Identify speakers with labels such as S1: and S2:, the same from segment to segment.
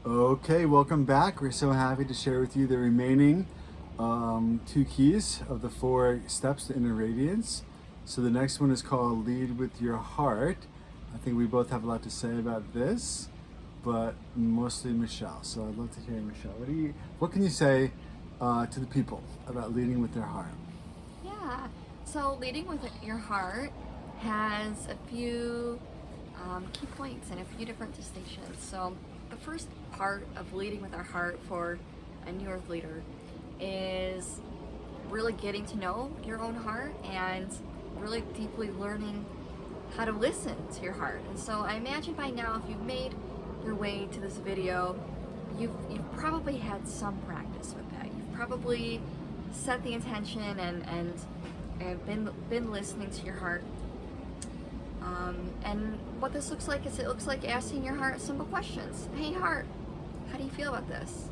S1: Okay, welcome back. We're so happy to share with you the remaining two keys of the 4 steps to inner radiance. So the next one is called Lead with Your Heart. I think we both have a lot to say about this, but mostly Michelle. So I'd love to hear Michelle. What can you say to the people about leading with their heart?
S2: Yeah, so leading with your heart has a few key points and a few different distinctions. So the first part of leading with our heart for a New Earth leader is really getting to know your own heart and really deeply learning how to listen to your heart. And so I imagine by now, if you've made your way to this video, you've probably had some practice with that. You've probably set the intention and been listening to your heart. And what this looks like is it looks like asking your heart simple questions. Hey heart, how do you feel about this?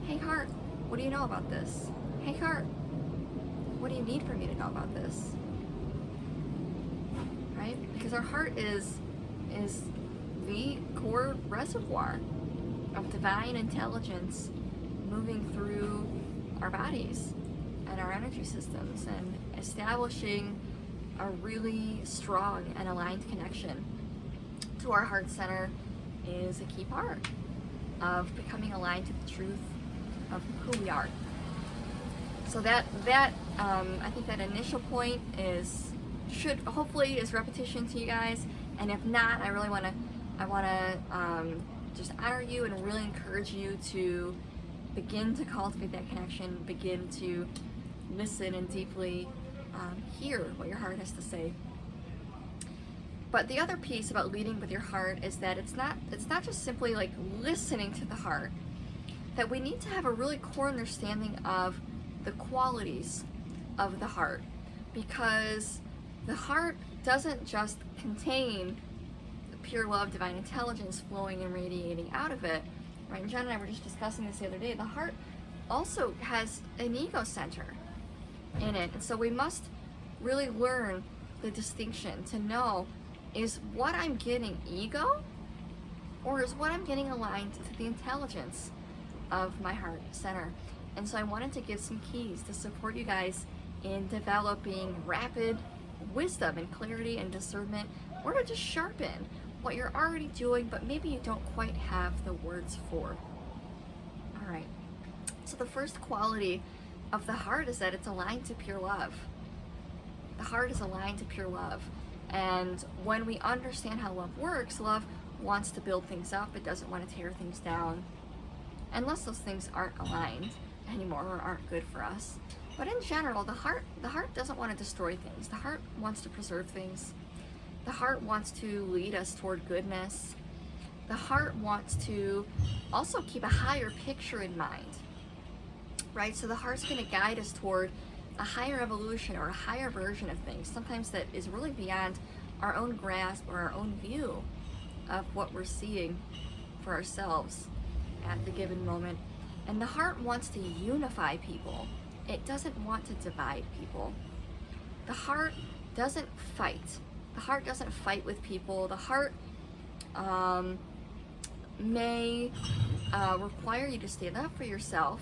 S2: Hey heart, what do you know about this? Hey heart, what do you need for me to know about this? Right? Because our heart is the core reservoir of divine intelligence moving through our bodies and our energy systems and establishing a really strong and aligned connection to our heart center is a key part of becoming aligned to the truth of who we are. So that I think that initial point should hopefully is repetition to you guys, and if not, I want to just honor you and really encourage you to begin to cultivate that connection, begin to listen and deeply hear what your heart has to say. But the other piece about leading with your heart is that it's not just simply like listening to the heart, that we need to have a really core understanding of the qualities of the heart, because the heart doesn't just contain pure love, divine intelligence flowing and radiating out of it, right? And John and I were just discussing this the other day. The heart also has an ego center in it, and so we must really learn the distinction to know, is what I'm getting ego, or is what I'm getting aligned to the intelligence of my heart center? And so I wanted to give some keys to support you guys in developing rapid wisdom and clarity and discernment, or to just sharpen what you're already doing but maybe you don't quite have the words for. All right, so the first quality of the heart is that it's aligned to pure love. The heart is aligned to pure love, and when we understand how love works, love wants to build things up. It doesn't want to tear things down, unless those things aren't aligned anymore or aren't good for us. But in general, the heart doesn't want to destroy things. The heart wants to preserve things. The heart wants to lead us toward goodness. The heart wants to also keep a higher picture in mind, right? So the heart's going to guide us toward a higher evolution or a higher version of things, sometimes that is really beyond our own grasp or our own view of what we're seeing for ourselves at the given moment. And the heart wants to unify people. It doesn't want to divide people. The heart doesn't fight. The heart doesn't fight with people. The heart may require you to stand up for yourself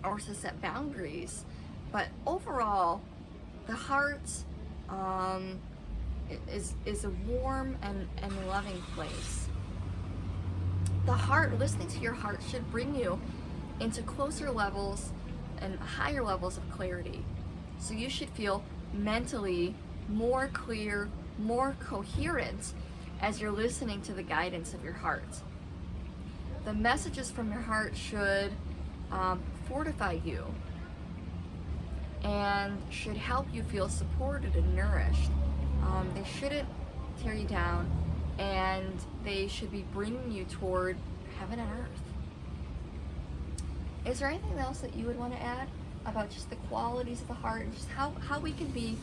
S2: or to set boundaries, but overall, the heart is a warm and loving place. The heart, listening to your heart, should bring you into closer levels and higher levels of clarity. So you should feel mentally more clear, more coherent as you're listening to the guidance of your heart. The messages from your heart should fortify you and should help you feel supported and nourished. They shouldn't tear you down, and they should be bringing you toward heaven and earth. Is there anything else that you would want to add about just the qualities of the heart and just how we can be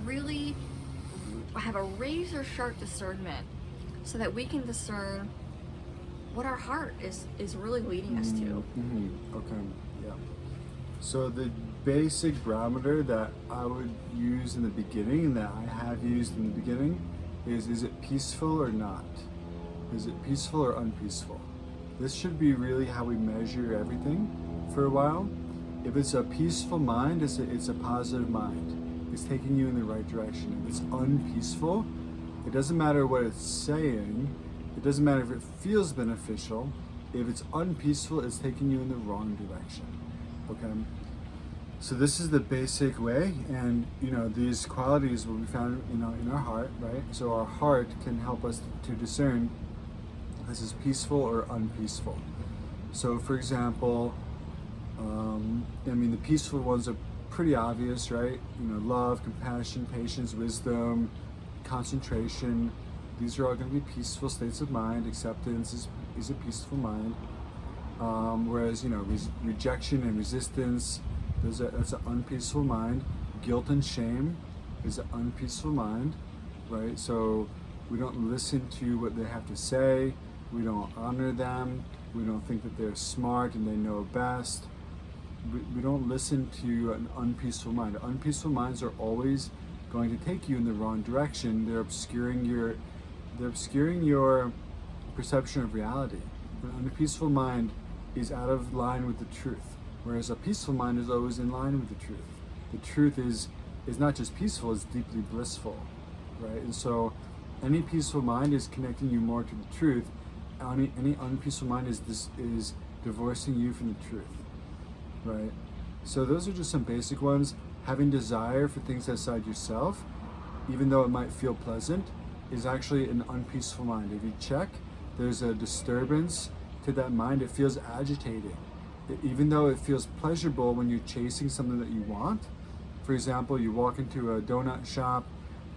S2: really have a razor sharp discernment so that we can discern what our heart is really leading us to?
S1: Okay, yeah. So the basic barometer that I would use in the beginning and that I have used in the beginning is it peaceful or not? Is it peaceful or unpeaceful? this should be really how we measure everything for a while. If it's a peaceful mind, it's a positive mind. It's taking you in the right direction. If it's unpeaceful, it doesn't matter what it's saying. It doesn't matter if it feels beneficial. If it's unpeaceful, it's taking you in the wrong direction. Okay? So this is the basic way, and these qualities will be found in our heart, right? So our heart can help us to discern this is peaceful or unpeaceful. So for example, the peaceful ones are pretty obvious, right? Love, compassion, patience, wisdom, concentration. These are all going to be peaceful states of mind. Acceptance is a peaceful mind. Whereas rejection and resistance, that's an unpeaceful mind. Guilt and shame is an unpeaceful mind, right? So we don't listen to what they have to say. We don't honor them. We don't think that they're smart and they know best. We don't listen to an unpeaceful mind. Unpeaceful minds are always going to take you in the wrong direction. They're obscuring your perception of reality. An unpeaceful mind is out of line with the truth, whereas a peaceful mind is always in line with the truth. The truth is not just peaceful, it's deeply blissful, right? And so any peaceful mind is connecting you more to the truth. Any unpeaceful mind is divorcing you from the truth, right? So those are just some basic ones. Having desire for things outside yourself, even though it might feel pleasant, is actually an unpeaceful mind. If you check, there's a disturbance to that mind. It feels agitating. Even though it feels pleasurable when you're chasing something that you want. For example, you walk into a donut shop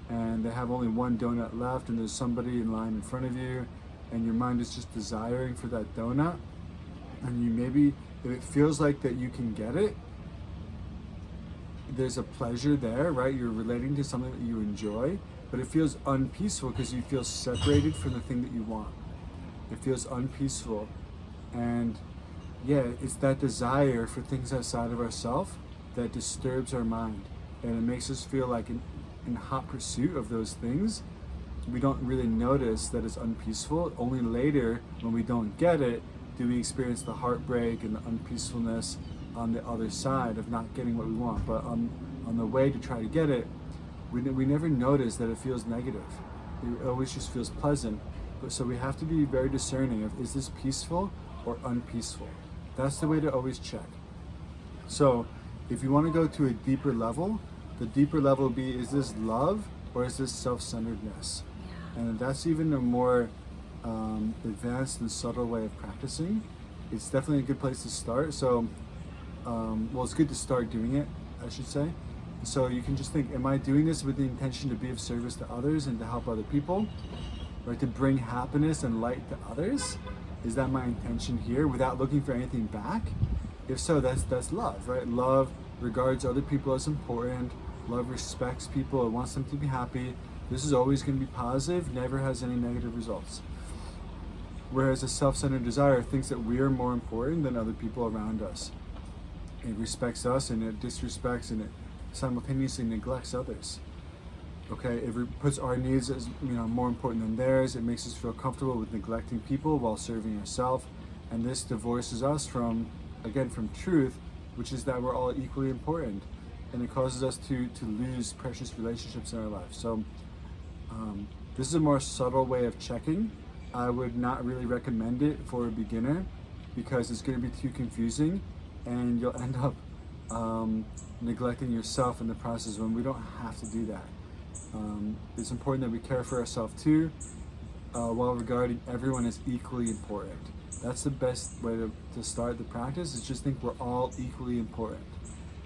S1: and they have only one donut left and there's somebody in line in front of you and your mind is just desiring for that donut, and if it feels like that you can get it, there's a pleasure there, right? You're relating to something that you enjoy, but it feels unpeaceful because you feel separated from the thing that you want. It feels unpeaceful. And yeah, it's that desire for things outside of ourselves that disturbs our mind. And it makes us feel like in hot pursuit of those things. We don't really notice that it's unpeaceful. Only later, when we don't get it, do we experience the heartbreak and the unpeacefulness on the other side of not getting what we want. But on the way to try to get it, we never notice that it feels negative. It always just feels pleasant. So we have to be very discerning of, is this peaceful or unpeaceful? That's the way to always check. So if you want to go to a deeper level, the deeper level will be, is this love or is this self-centeredness? And that's even a more advanced and subtle way of practicing. It's definitely a good place to start. So, it's good to start doing it, I should say. So you can just think, am I doing this with the intention to be of service to others and to help other people? Or to bring happiness and light to others? Is that my intention here without looking for anything back? If so, that's love, right? Love regards other people as important. Love respects people. It wants them to be happy. This is always going to be positive, never has any negative results. Whereas a self-centered desire thinks that we are more important than other people around us. It respects us and it disrespects and it simultaneously neglects others. Okay, it puts our needs as more important than theirs. It makes us feel comfortable with neglecting people while serving ourselves, and this divorces us from truth, which is that we're all equally important, and it causes us to lose precious relationships in our life. So this is a more subtle way of checking. I would not really recommend it for a beginner because it's going to be too confusing, and you'll end up neglecting yourself in the process when we don't have to do that. It's important that we care for ourselves too, while regarding everyone as equally important. That's the best way to start the practice, is just think we're all equally important.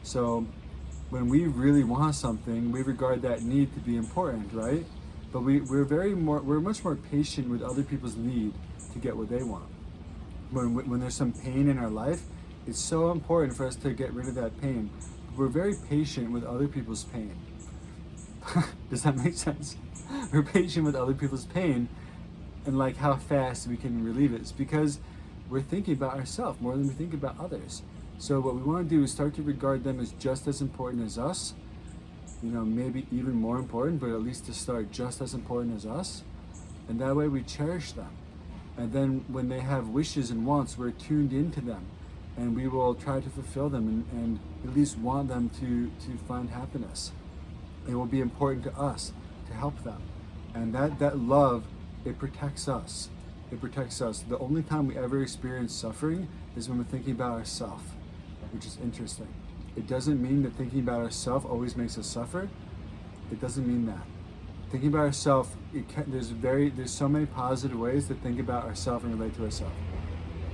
S1: So when we really want something, we regard that need to be important, right? But we're much more patient with other people's need to get what they want. When there's some pain in our life, it's so important for us to get rid of that pain. We're very patient with other people's pain. Does that make sense? We're patient with other people's pain and like how fast we can relieve it. It's because we're thinking about ourselves more than we think about others. So what we want to do is start to regard them as just as important as us, maybe even more important, but at least to start just as important as us. And that way we cherish them. And then when they have wishes and wants, we're tuned into them, and we will try to fulfill them and at least want them to find happiness. It will be important to us to help them. And that love, it protects us. It protects us. The only time we ever experience suffering is when we're thinking about ourselves, which is interesting. It doesn't mean that thinking about ourselves always makes us suffer. It doesn't mean that. Thinking about ourselves, there's so many positive ways to think about ourselves and relate to ourselves.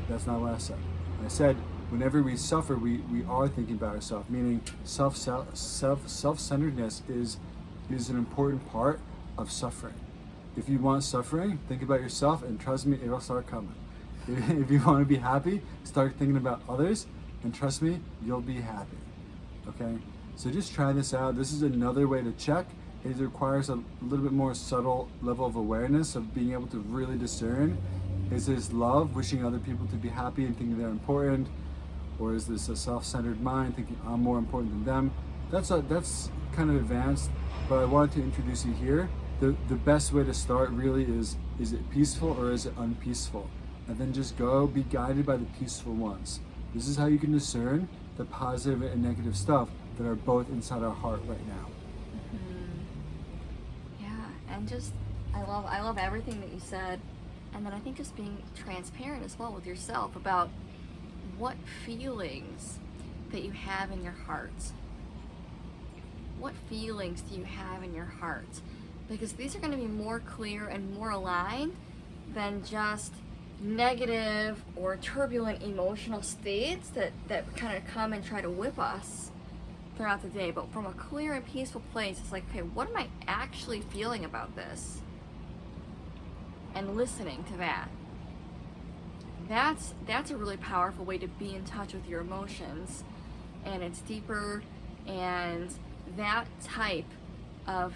S1: That's not what I said. I said whenever we suffer, we are thinking about ourselves, meaning self-centeredness is an important part of suffering. If you want suffering, think about yourself, and trust me, it'll start coming. If you want to be happy, start thinking about others, and trust me, you'll be happy. Okay? So just try this out. This is another way to check. It requires a little bit more subtle level of awareness of being able to really discern. Is this love, wishing other people to be happy and thinking they're important? Or is this a self-centered mind thinking I'm more important than them? That's kind of advanced, but I wanted to introduce you here. The best way to start really is it peaceful or is it unpeaceful? And then just go be guided by the peaceful ones. This is how you can discern the positive and negative stuff that are both inside our heart right now.
S2: Yeah, and just I love everything that you said. And then I think just being transparent as well with yourself about what feelings that you have in your heart. What feelings do you have in your heart? Because these are going to be more clear and more aligned than just negative or turbulent emotional states that kind of come and try to whip us throughout the day. But from a clear and peaceful place, it's like, okay, what am I actually feeling about this? And listening to that. That's a really powerful way to be in touch with your emotions, and it's deeper, and that type of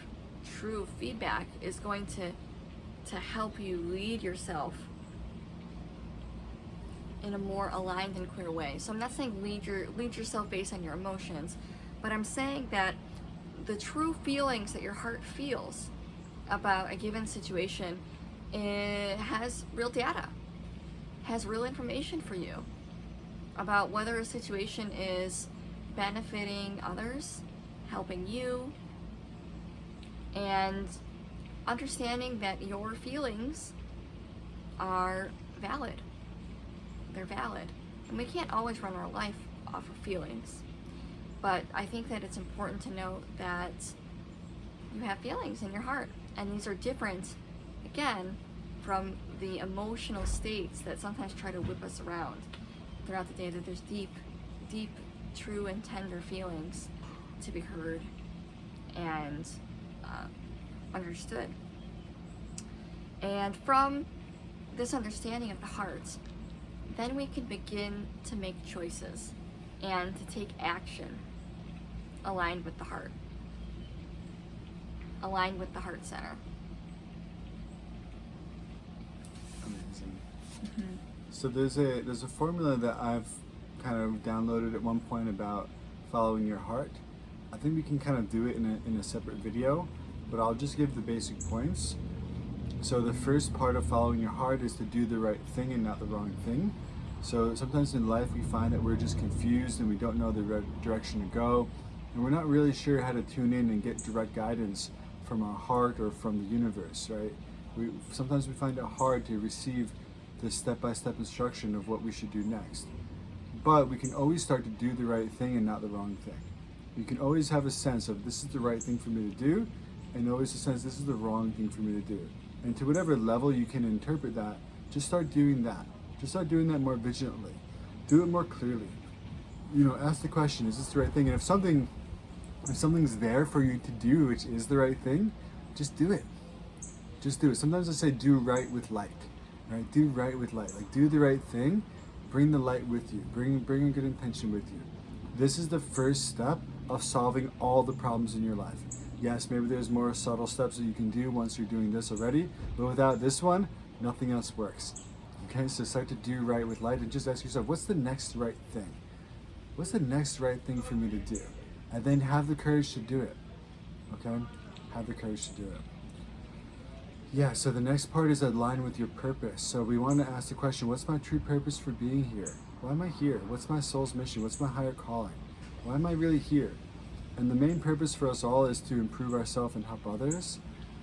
S2: true feedback is going to help you lead yourself in a more aligned and clear way. So I'm not saying lead yourself based on your emotions, but I'm saying that the true feelings that your heart feels about a given situation, it has real data, has real information for you about whether a situation is benefiting others, helping you, and understanding that your feelings are valid. They're valid. And we can't always run our life off of feelings. But I think that it's important to note that you have feelings in your heart. And these are different, again, from the emotional states that sometimes try to whip us around throughout the day, that there's deep, deep, true and tender feelings to be heard and understood. And from this understanding of the heart, then we can begin to make choices and to take action aligned with the heart, aligned with the heart center.
S1: Amazing. So there's a formula that I've kind of downloaded at one point about following your heart. I think we can kind of do it in a separate video, but I'll just give the basic points. So the first part of following your heart is to do the right thing and not the wrong thing. So sometimes in life we find that we're just confused and we don't know the direction to go, and we're not really sure how to tune in and get direct guidance from our heart or from the universe, right? Sometimes we find it hard to receive the step-by-step instruction of what we should do next. But we can always start to do the right thing and not the wrong thing. You can always have a sense of this is the right thing for me to do, and always a sense this is the wrong thing for me to do. And to whatever level you can interpret that, just start doing that. Just start doing that more vigilantly. Do it more clearly. Ask the question, is this the right thing? And if something's there for you to do, which is the right thing, just do it. Just do it. Sometimes I say do right with light, right? Do right with light. Like do the right thing, bring the light with you, bring a good intention with you. This is the first step of solving all the problems in your life. Yes, maybe there's more subtle steps that you can do once you're doing this already, but without this one, nothing else works. Okay, so start to do right with light and just ask yourself, what's the next right thing? What's the next right thing for me to do? And then have the courage to do it. Okay? Have the courage to do it. Yeah, so the next part is align with your purpose. So we want to ask the question, what's my true purpose for being here? Why am I here? What's my soul's mission? What's my higher calling? Why am I really here? And the main purpose for us all is to improve ourselves and help others.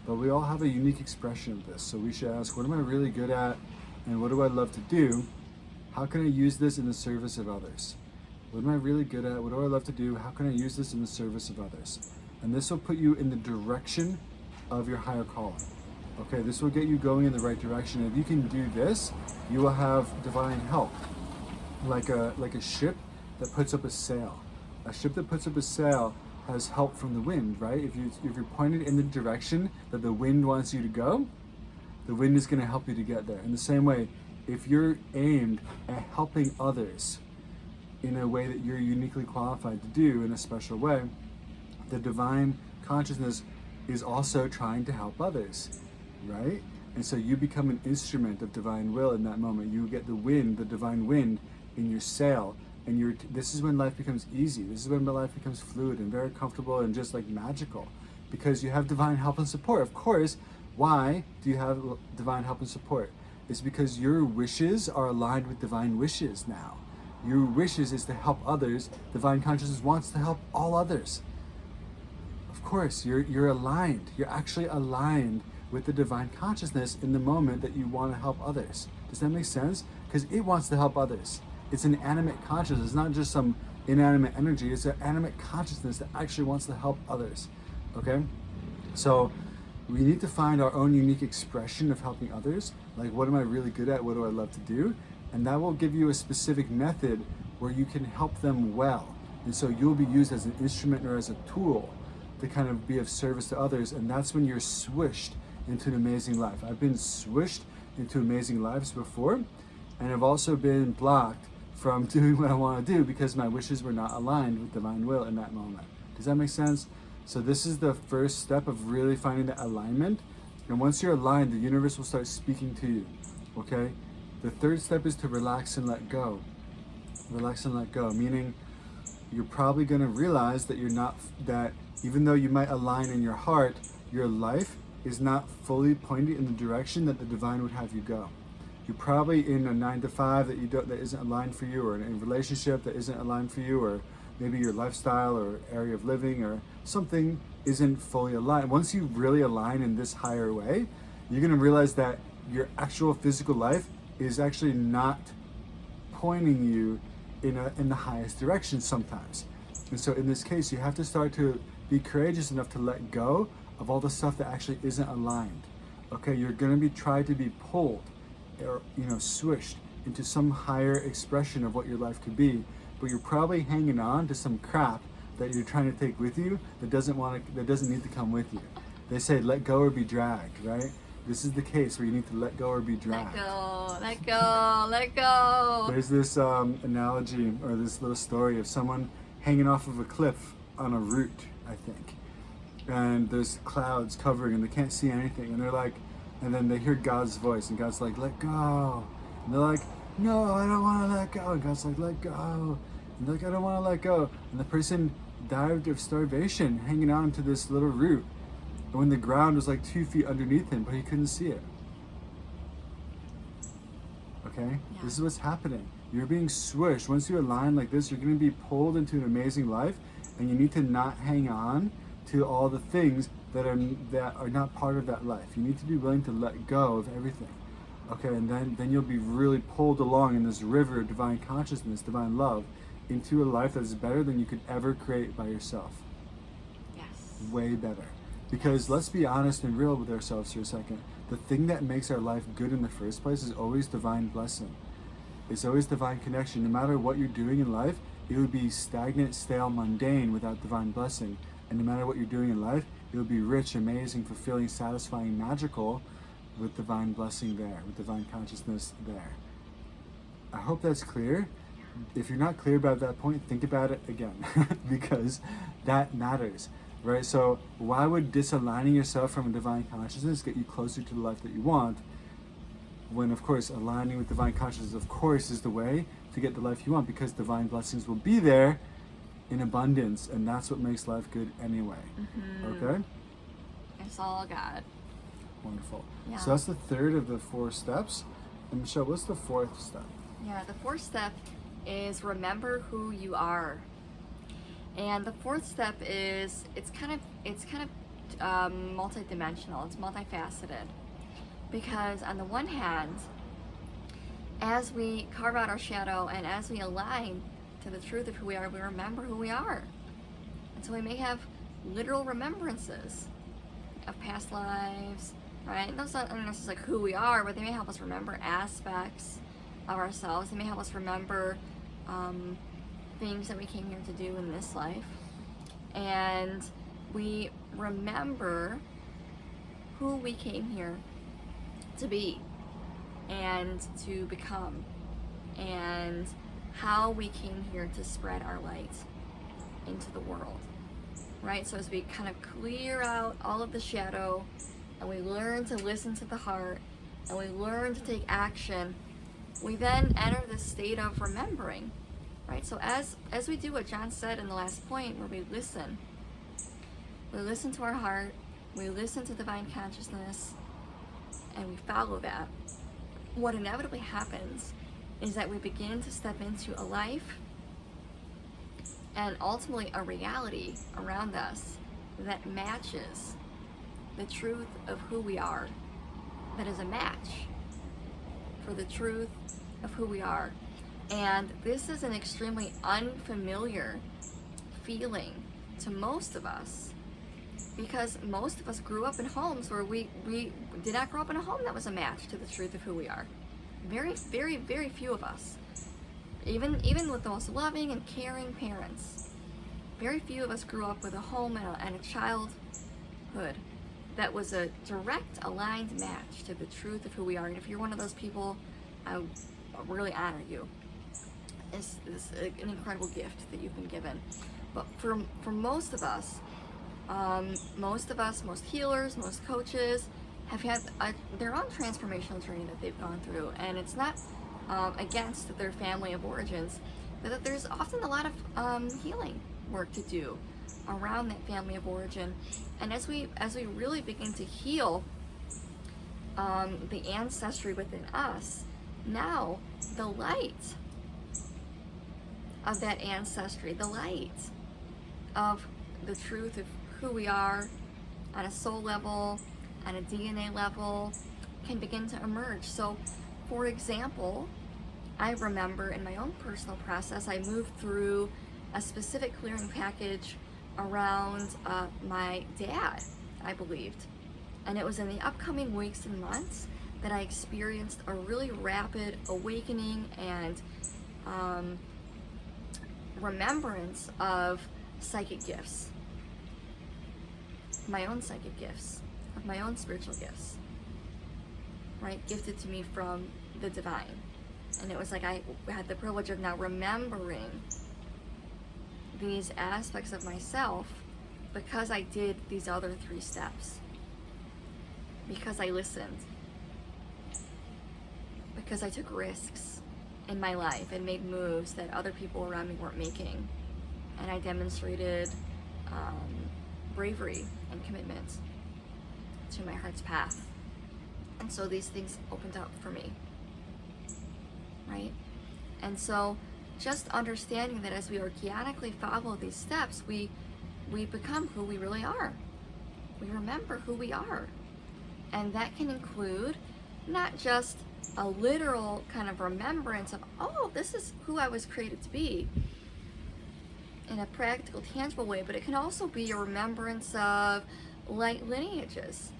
S1: But we all have a unique expression of this. So we should ask, what am I really good at? And what do I love to do? How can I use this in the service of others? What am I really good at? What do I love to do? How can I use this in the service of others? And this will put you in the direction of your higher calling. Okay, this will get you going in the right direction. If you can do this, you will have divine help. Like a ship that puts up a sail. A ship that puts up a sail has help from the wind, right? If you're pointed in the direction that the wind wants you to go, the wind is going to help you to get there. In the same way, if you're aimed at helping others in a way that you're uniquely qualified to do in a special way, the divine consciousness is also trying to help others, right? And so you become an instrument of divine will in that moment. You get the wind, the divine wind in your sail, and this is when life becomes easy. This is when life becomes fluid and very comfortable and just like magical, because you have divine help and support. Of course, why do you have divine help and support? It's because your wishes are aligned with divine wishes now. Your wishes is to help others. Divine consciousness wants to help all others. Of course, you're aligned. You're actually aligned with the divine consciousness in the moment that you want to help others. Does that make sense? Because it wants to help others. It's an animate consciousness. It's not just some inanimate energy. It's an animate consciousness that actually wants to help others. Okay? So we need to find our own unique expression of helping others. Like, what am I really good at? What do I love to do? And that will give you a specific method where you can help them well. And so you'll be used as an instrument or as a tool to kind of be of service to others. And that's when you're swished into an amazing life. I've been swished into amazing lives before, and I've also been blocked from doing what I want to do because my wishes were not aligned with divine will in that moment. Does that make sense? So this is the first step of really finding the alignment. And once you're aligned, the universe will start speaking to you. Okay? The third step is to relax and let go. Relax and let go, meaning you're probably going to realize that that even though you might align in your heart, your life is not fully pointed in the direction that the divine would have you go. You're probably in a 9-to-5 that isn't aligned for you, or in a relationship that isn't aligned for you, or maybe your lifestyle or area of living or something isn't fully aligned. Once you really align in this higher way, you're going to realize that your actual physical life is actually not pointing you in the highest direction sometimes. And so in this case, you have to start to be courageous enough to let go of all the stuff that actually isn't aligned. Okay, you're going to be tried to be pulled or swished into some higher expression of what your life could be, but you're probably hanging on to some crap that you're trying to take with you that doesn't need to come with you. They say let go or be dragged, right? This is the case where you need to let go or be dragged.
S2: Let go, let go, let go.
S1: There's this analogy or this little story of someone hanging off of a cliff on a route, I think. And there's clouds covering and they can't see anything. And then they hear God's voice and God's like, let go. And they're like, no, I don't want to let go. And God's like, let go. And they're like, I don't want to let go. And the person died of starvation hanging on to this little root. And when the ground was like 2 feet underneath him, but he couldn't see it. Okay? Yeah. This is what's happening. You're being swished. Once you align like this, you're going to be pulled into an amazing life, and you need to not hang on to all the things that are not part of that life. You need to be willing to let go of everything. Okay, and then you'll be really pulled along in this river of divine consciousness, divine love, into a life that is better than you could ever create by yourself.
S2: Yes.
S1: Way better. Because let's be honest and real with ourselves for a second. The thing that makes our life good in the first place is always divine blessing. It's always divine connection. No matter what you're doing in life, it would be stagnant, stale, mundane without divine blessing. And no matter what you're doing in life, it would be rich, amazing, fulfilling, satisfying, magical with divine blessing there, with divine consciousness there. I hope that's clear. If you're not clear about that point, think about it again because that matters, right? So why would disaligning yourself from a divine consciousness get you closer to the life that you want when, of course, aligning with divine consciousness, of course, is the way to get the life you want, because divine blessings will be there in abundance, and that's what makes life good anyway.
S2: Mm-hmm.
S1: Okay?
S2: It's all God.
S1: Wonderful.
S2: Yeah.
S1: So that's the third of the 4 steps. And Michelle, what's the 4th step?
S2: Yeah, the 4th step is remember who you are. And the 4th step is it's kind of multidimensional. It's multifaceted, because on the one hand, as we carve out our shadow and as we align to the truth of who we are, we remember who we are. And so we may have literal remembrances of past lives, right? And those aren't necessarily like who we are, but they may help us remember aspects of ourselves. They may help us remember things that we came here to do in this life. And we remember who we came here to be and to become, and how we came here to spread our light into the world, right? So as we kind of clear out all of the shadow, and we learn to listen to the heart, and we learn to take action, we then enter this state of remembering, right? So as we do what John said in the last point, where we listen to our heart, we listen to divine consciousness, and we follow that, what inevitably happens is that we begin to step into a life and ultimately a reality around us that matches the truth of who we are, that is a match for the truth of who we are. And this is an extremely unfamiliar feeling to most of us, because most of us grew up in homes where we did not grow up in a home that was a match to the truth of who we are. Very, very, very few of us. Even with the most loving and caring parents, very few of us grew up with a home and a childhood that was a direct aligned match to the truth of who we are. And if you're one of those people, I really honor you. It's an incredible gift that you've been given. But for most of us, most healers, most coaches have had their own transformational journey that they've gone through, and it's not against their family of origins, but that there's often a lot of healing work to do around that family of origin. And as we really begin to heal the ancestry within us, now the light of that ancestry, the light of the truth of who we are on a soul level, on a DNA level, can begin to emerge. So, for example, I remember in my own personal process, I moved through a specific clearing package around my dad, I believed. And it was in the upcoming weeks and months that I experienced a really rapid awakening and remembrance of psychic gifts, my own psychic gifts, of my own spiritual gifts, right? Gifted to me from the divine. And it was like I had the privilege of now remembering these aspects of myself because I did these other 3 steps. Because I listened. Because I took risks in my life and made moves that other people around me weren't making. And I demonstrated bravery and commitment to my heart's path. And so these things opened up for me, right? And so just understanding that as we organically follow these steps, we become who we really are. We remember who we are. And that can include not just a literal kind of remembrance of, oh, this is who I was created to be in a practical, tangible way, but it can also be a remembrance of like lineages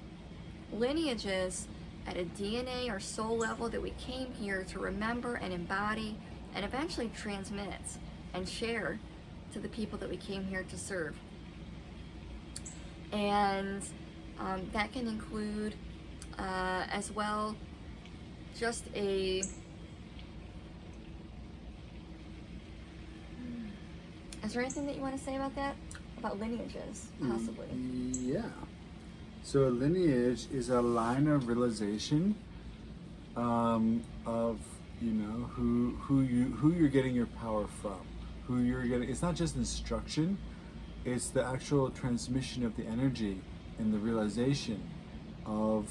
S2: at a DNA or soul level that we came here to remember and embody and eventually transmit and share to the people that we came here to serve. And that can include as well just is there anything that you want to say about that? About lineages, possibly?
S1: Yeah. So a lineage is a line of realization of who you're getting your power from, who you're getting. It's not just instruction; it's the actual transmission of the energy and the realization of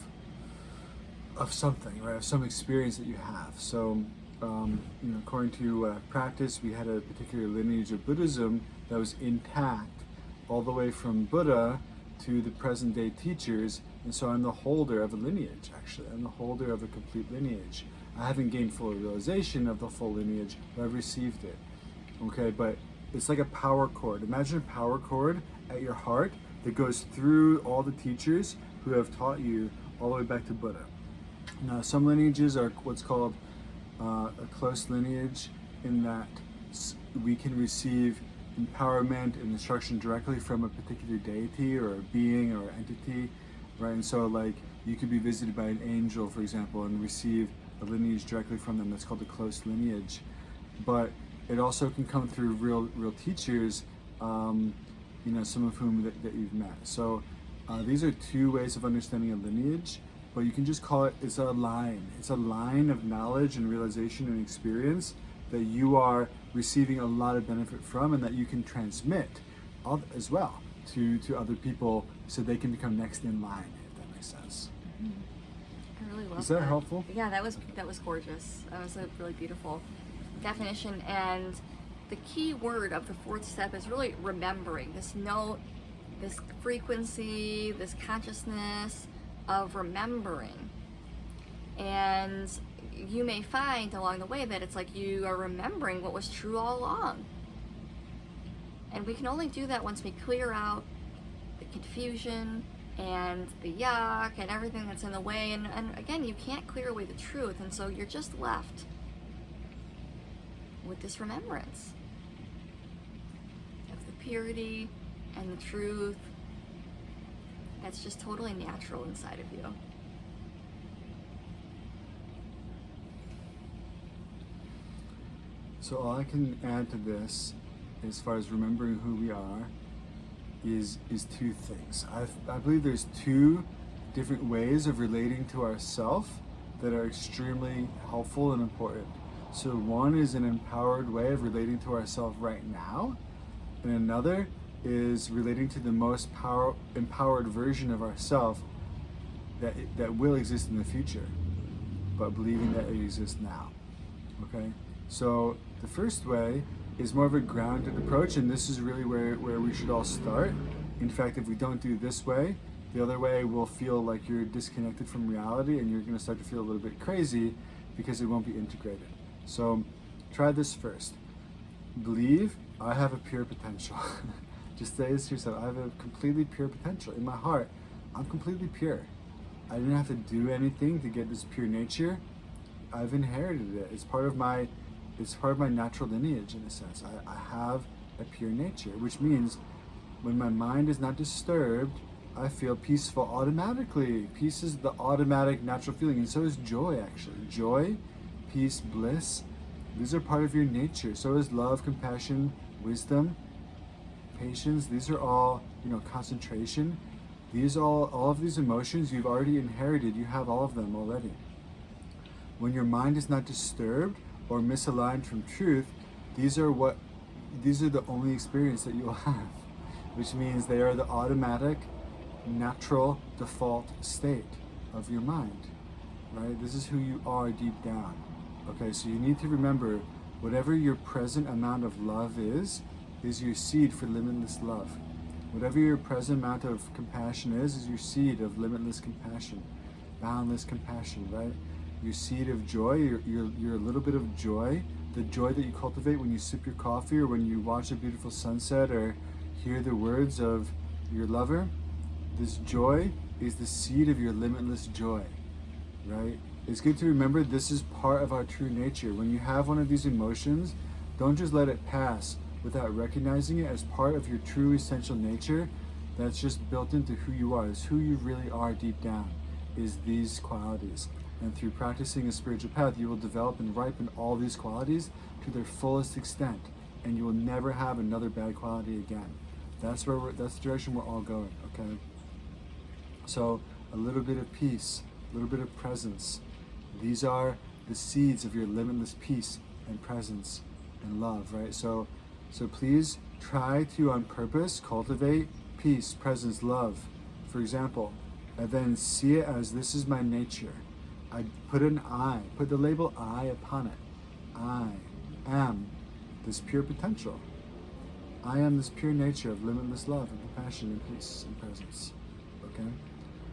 S1: of something, right? Of some experience that you have. So, according to practice, we had a particular lineage of Buddhism that was intact all the way from Buddha to the present day teachers. And so I'm the holder of a lineage, actually. I'm the holder of a complete lineage. I haven't gained full realization of the full lineage, but I've received it. Okay, but it's like a power cord. Imagine a power cord at your heart that goes through all the teachers who have taught you all the way back to Buddha. Now, some lineages are what's called a close lineage, in that we can receive empowerment and instruction directly from a particular deity or a being or entity, right? And so, like, you could be visited by an angel, for example, and receive a lineage directly from them. That's called a close lineage. But it also can come through real teachers, some of whom that you've met. So these are two ways of understanding a lineage, but you can just call it, it's a line. It's a line of knowledge and realization and experience that you are receiving a lot of benefit from, and that you can transmit as well to other people, so they can become next in line, if that makes sense.
S2: Mm-hmm. I really love that.
S1: Is that helpful?
S2: Yeah, that was gorgeous. That was a really beautiful definition. And the key word of the fourth step is really remembering this note, this frequency, this consciousness of remembering. And you may find along the way that it's like you are remembering what was true all along. And we can only do that once we clear out the confusion and the yuck and everything that's in the way. And again, you can't clear away the truth, and so you're just left with this remembrance of the purity and the truth that's just totally natural inside of you.
S1: So all I can add to this, as far as remembering who we are, is two things. I believe there's two different ways of relating to ourself that are extremely helpful and important. So one is an empowered way of relating to ourself right now, and another is relating to the most empowered version of ourself that will exist in the future, but believing that it exists now. Okay? So the first way is more of a grounded approach, and this is really where we should all start. In fact, if we don't do this way, the other way will feel like you're disconnected from reality, and you're going to start to feel a little bit crazy because it won't be integrated. So try this first. Believe I have a pure potential. Just say this to yourself: I have a completely pure potential. In my heart, I'm completely pure. I didn't have to do anything to get this pure nature. I've inherited it. It's part of my natural lineage, in a sense. I have a pure nature, which means when my mind is not disturbed, I feel peaceful automatically. Peace is the automatic natural feeling, and so is joy, actually. Joy, peace, bliss, these are part of your nature. So is love, compassion, wisdom, patience. These are all, concentration. All of these emotions you've already inherited. You have all of them already. When your mind is not disturbed or misaligned from truth, these are the only experience that you'll have, which means they are the automatic, natural, default state of your mind, right? This is who you are deep down. Okay, so you need to remember, whatever your present amount of love is your seed for limitless love. Whatever your present amount of compassion is your seed of limitless compassion, boundless compassion, right? Your seed of joy, your little bit of joy, the joy that you cultivate when you sip your coffee or when you watch a beautiful sunset or hear the words of your lover. This joy is the seed of your limitless joy, right? It's good to remember this is part of our true nature. When you have one of these emotions, don't just let it pass without recognizing it as part of your true essential nature that's just built into who you are. It's who you really are deep down, is these qualities. And through practicing a spiritual path, you will develop and ripen all these qualities to their fullest extent, and you will never have another bad quality again. That's the direction we're all going, okay? So a little bit of peace, a little bit of presence. These are the seeds of your limitless peace and presence and love, right? So please try to, on purpose, cultivate peace, presence, love, for example, and then see it as, this is my nature. I put an I, put the label I upon it. I am this pure potential. I am this pure nature of limitless love and compassion and peace and presence. Okay?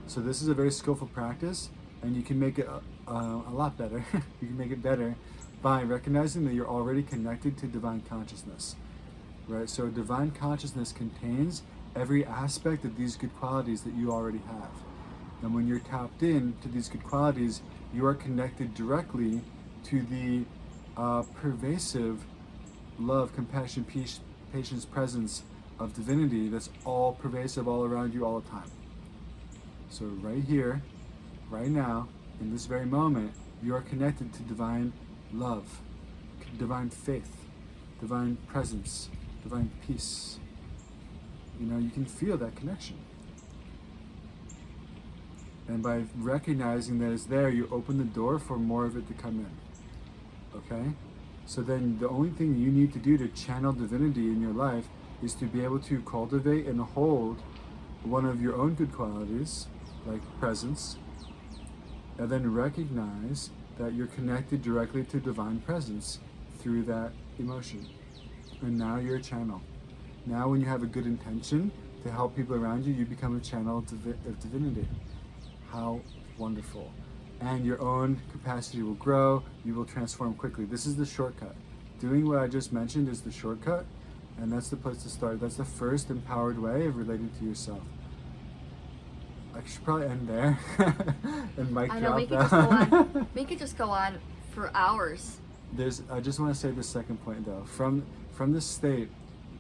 S1: So this is a very skillful practice, and you can make it a lot better. You can make it better by recognizing that you're already connected to divine consciousness. Right? So divine consciousness contains every aspect of these good qualities that you already have. And when you're tapped in to these good qualities, you are connected directly to the pervasive love, compassion, peace, patience, presence of divinity that's all pervasive all around you all the time. So right here, right now, in this very moment, you are connected to divine love, divine faith, divine presence, divine peace. You know, you can feel that connection. And by recognizing that it's there, you open the door for more of it to come in. Okay? So then the only thing you need to do to channel divinity in your life is to be able to cultivate and hold one of your own good qualities, like presence, and then recognize that you're connected directly to divine presence through that emotion. And now you're a channel. Now when you have a good intention to help people around you, you become a channel of divinity. How wonderful. And your own capacity will grow, you will transform quickly. This is the shortcut. Doing what I just mentioned is the shortcut, and that's the place to start. That's the first empowered way of relating to yourself. I should probably end there and mic
S2: I know, we
S1: drop
S2: could just go
S1: that.
S2: on. We could just go on for hours.
S1: I just want to say the second point though. From this state,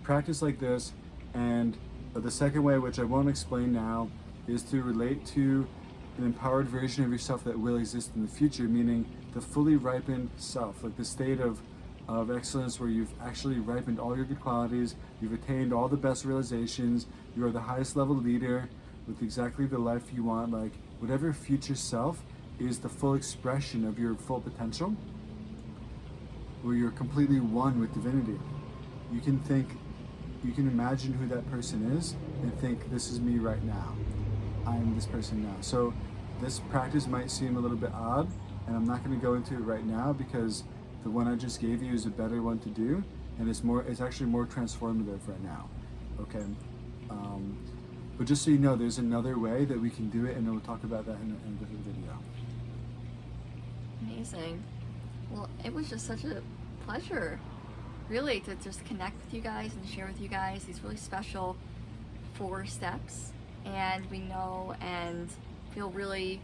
S1: practice like this, and the second way, which I won't explain now, is to relate to an empowered version of yourself that will exist in the future, meaning the fully ripened self, like the state of excellence where you've actually ripened all your good qualities, you've attained all the best realizations, you are the highest level leader with exactly the life you want. Like whatever future self is the full expression of your full potential, where you're completely one with divinity. You can imagine who that person is and think, this is me right now. I am this person now. So this practice might seem a little bit odd, and I'm not going to go into it right now because the one I just gave you is a better one to do, and it's actually more transformative right now. Okay. But just so you know, there's another way that we can do it, and we'll talk about that in a different video.
S2: Amazing. Well, it was just such a pleasure, really, to just connect with you guys and share with you guys these really special 4 steps. And we know and feel really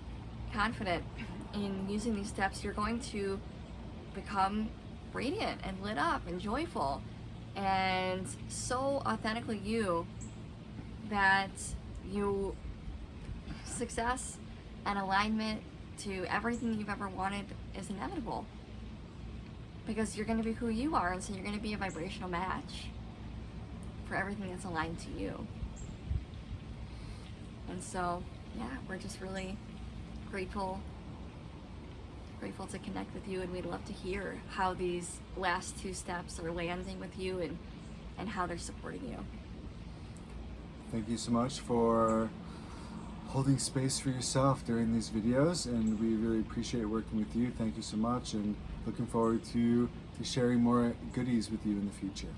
S2: confident in using these steps. You're going to become radiant and lit up and joyful and so authentically you that success and alignment to everything you've ever wanted is inevitable, because you're going to be who you are, and so you're going to be a vibrational match for everything that's aligned to you. And so, yeah, we're just really grateful to connect with you, and we'd love to hear how these last 2 steps are landing with you and how they're supporting you.
S1: Thank you so much for holding space for yourself during these videos, and we really appreciate working with you. Thank you so much, and looking forward to sharing more goodies with you in the future.